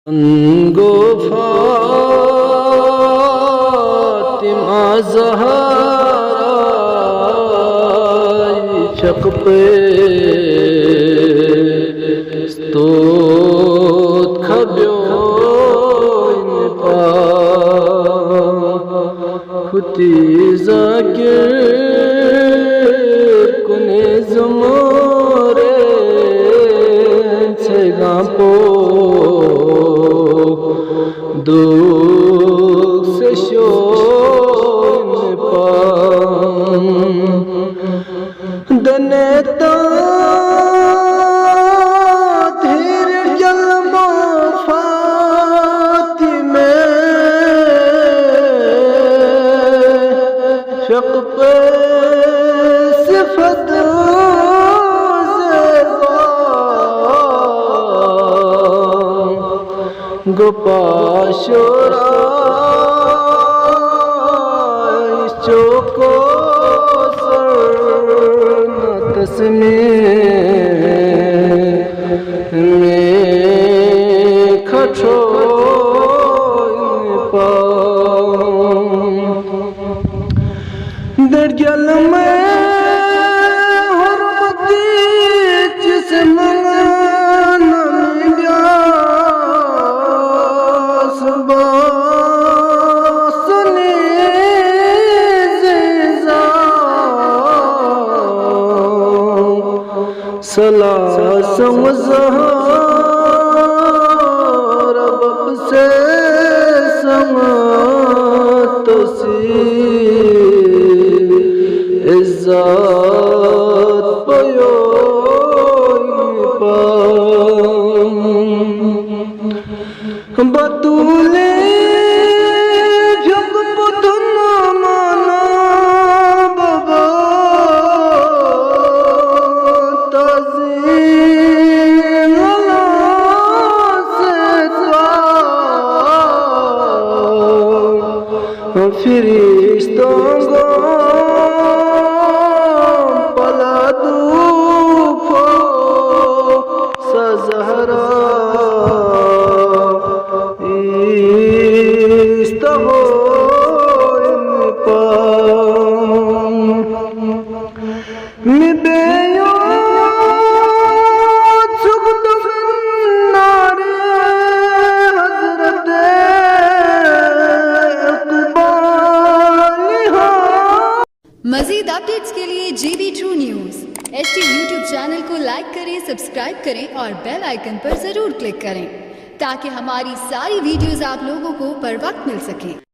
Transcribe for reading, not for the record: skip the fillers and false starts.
गो फातिमा ज़हरा शक पे स्तोत खब्यो खुती ज़ाकिर कुने ज़ुमरे से गापो दुख से शोन पाम दनेता धीर जलमो फातिमे शक पे सिफत गोपाशोरा चोको सर में खठो दर्जल में हरमती जिसम सला समझार बब से समतसी इज्जत पयो बतूले जग पुतन माना बाबा फरिश्तों को पला दूफो सज़हरा इस्तहो इन पाम मिबेयो मज़ीद अपडेट्स के लिए GB True News HT YouTube channel को लाइक करें, सब्सक्राइब करें और बेल आइकन पर ज़रूर क्लिक करें ताकि हमारी सारी वीडियोस आप लोगों को बर वक्त मिल सकें।